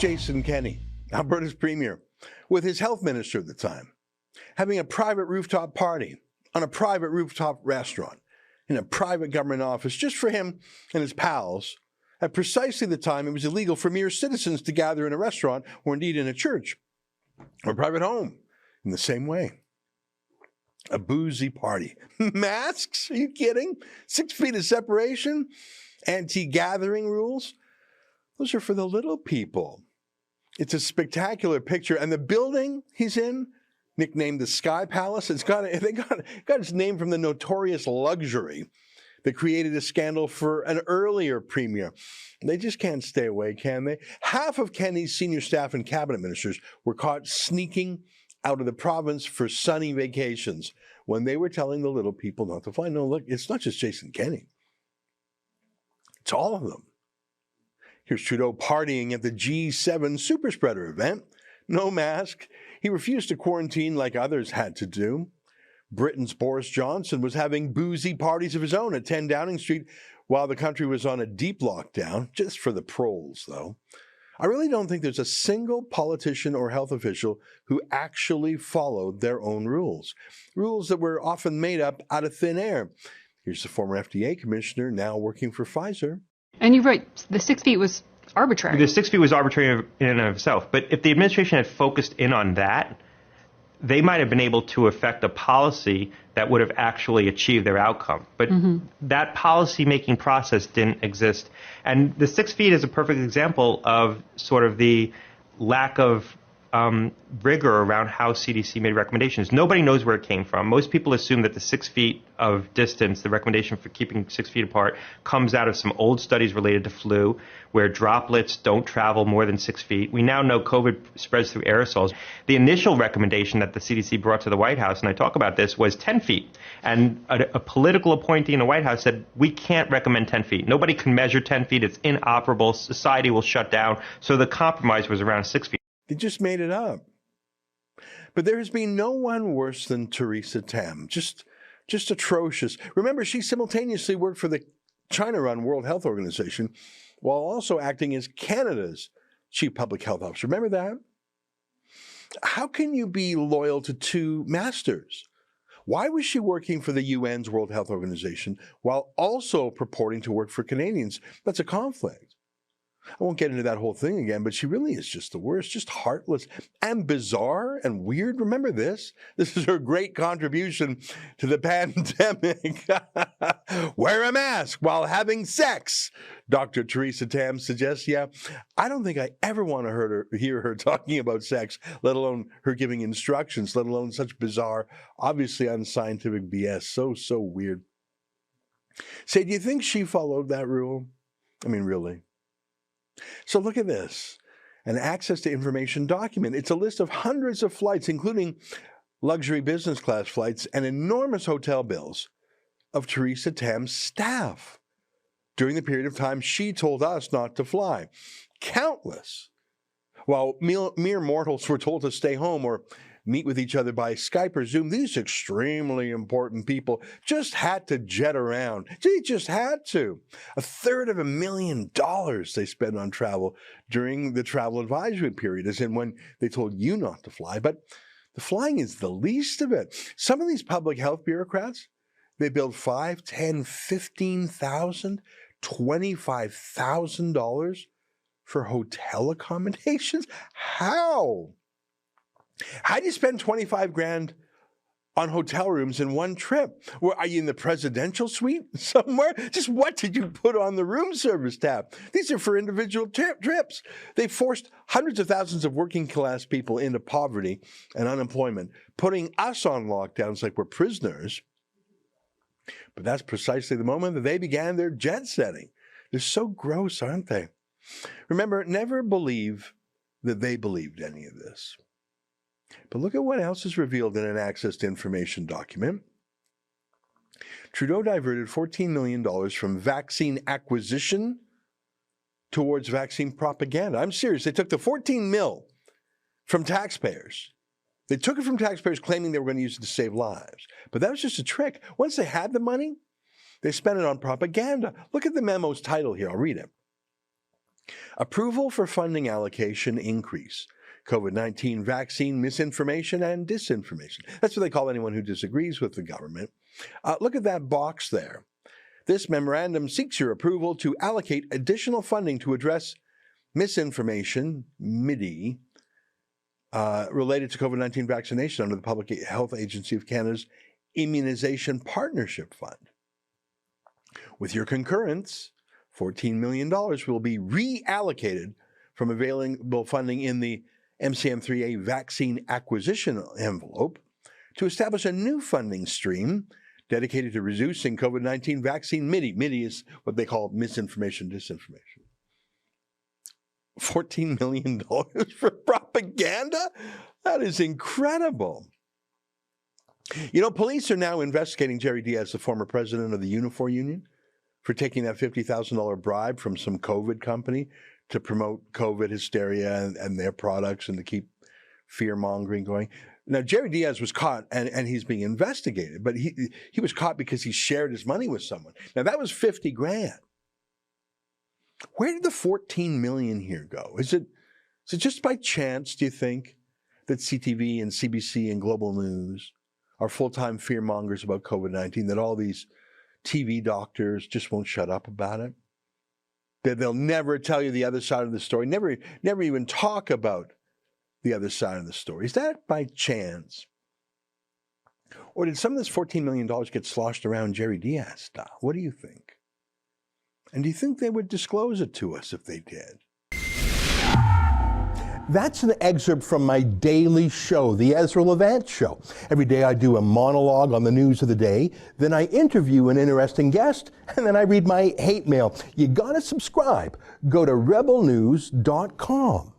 Jason Kenney, Alberta's premier, with his health minister at the time, having a private rooftop party on a private rooftop restaurant in a private government office just for him and his pals at precisely the time it was illegal for mere citizens to gather in a restaurant or indeed in a church or private home in the same way. A boozy party. Masks? Are you kidding? 6 feet of separation? Anti-gathering rules? Those are for the little people. It's a spectacular picture. And the building he's in, nicknamed the Sky Palace, they got its name from the notorious luxury that created a scandal for an earlier premier. They just can't stay away, can they? Half of Kenney's senior staff and cabinet ministers were caught sneaking out of the province for sunny vacations when they were telling the little people not to fly. No, look, it's not just Jason Kenney. It's all of them. Here's Trudeau partying at the G7 superspreader event. No mask. He refused to quarantine like others had to do. Britain's Boris Johnson was having boozy parties of his own at 10 Downing Street while the country was on a deep lockdown, just for the proles, though. I really don't think there's a single politician or health official who actually followed their own rules. Rules that were often made up out of thin air. Here's the former FDA Commissioner, now working for Pfizer. And you're right, the 6 feet was arbitrary. The 6 feet was arbitrary in and of itself. But if the administration had focused in on that, they might have been able to affect a policy that would have actually achieved their outcome. But that policy-making process didn't exist. And the 6 feet is a perfect example of sort of the lack of rigor around how CDC made recommendations. Nobody knows where it came from. Most people assume that the 6 feet of distance, the recommendation for keeping 6 feet apart, comes out of some old studies related to flu, where droplets don't travel more than 6 feet. We now know COVID spreads through aerosols. The initial recommendation that the CDC brought to the White House, and I talk about this, was 10 feet. And a political appointee in the White House said, we can't recommend 10 feet. Nobody can measure 10 feet. It's inoperable. Society will shut down. So the compromise was around 6 feet. They just made it up. But there has been no one worse than Teresa Tam. Just atrocious. Remember, she simultaneously worked for the China-run World Health Organization while also acting as Canada's chief public health officer. Remember that? How can you be loyal to two masters? Why was she working for the UN's World Health Organization while also purporting to work for Canadians? That's a conflict. I won't get into that whole thing again, but she really is just the worst, just heartless and bizarre and weird. Remember this? This is her great contribution to the pandemic. Wear a mask while having sex, Dr. Teresa Tam suggests. Yeah, I don't think I ever want to hear her talking about sex, let alone her giving instructions, let alone such bizarre, obviously unscientific BS. So weird. Say, do you think she followed that rule? I mean, really? So look at this, an access to information document. It's a list of hundreds of flights, including luxury business class flights and enormous hotel bills of Teresa Tam's staff during the period of time she told us not to fly. Countless. While mere mortals were told to stay home or meet with each other by Skype or Zoom, these extremely important people just had to jet around. They just had to. $250,000 they spent on travel during the travel advisory period, as in when they told you not to fly. But the flying is the least of it. Some of these public health bureaucrats, they build $5,000, $10,000, $15,000, $25,000 for hotel accommodations. How? How do you spend $25,000 on hotel rooms in one trip? Well, are you in the presidential suite somewhere? Just what did you put on the room service tab? These are for individual trips. They forced hundreds of thousands of working class people into poverty and unemployment, putting us on lockdowns like we're prisoners. But that's precisely the moment that they began their jet setting. They're so gross, aren't they? Remember, never believe that they believed any of this. But look at what else is revealed in an access to information document. Trudeau diverted $14 million from vaccine acquisition towards vaccine propaganda. I'm serious. They took the $14 million from taxpayers. They took it from taxpayers claiming they were going to use it to save lives. But that was just a trick. Once they had the money, they spent it on propaganda. Look at the memo's title here. I'll read it. Approval for funding allocation increase. COVID-19 vaccine misinformation and disinformation. That's what they call anyone who disagrees with the government. Look at that box there. This memorandum seeks your approval to allocate additional funding to address misinformation, MIDI, related to COVID-19 vaccination under the Public Health Agency of Canada's Immunization Partnership Fund. With your concurrence, $14 million will be reallocated from available funding in the MCM3A vaccine acquisition envelope to establish a new funding stream dedicated to reducing COVID-19 vaccine MIDI. MIDI is what they call misinformation, disinformation. $14 million for propaganda? That is incredible. You know, police are now investigating Jerry Diaz, the former president of the Unifor Union, for taking that $50,000 bribe from some COVID company to promote COVID hysteria and their products and to keep fear-mongering going. Now, Jerry Diaz was caught, and he's being investigated, but he was caught because he shared his money with someone. Now, that was $50,000. Where did the $14 million here go? Is it just by chance, do you think, that CTV and CBC and Global News are full-time fear-mongers about COVID-19, that all these TV doctors just won't shut up about it? That they'll never tell you the other side of the story, never even talk about the other side of the story. Is that by chance? Or did some of this $14 million get sloshed around Jerry Diaz style? What do you think? And do you think they would disclose it to us if they did? That's an excerpt from my daily show, The Ezra Levant Show. Every day I do a monologue on the news of the day, then I interview an interesting guest, and then I read my hate mail. You gotta subscribe. Go to rebelnews.com.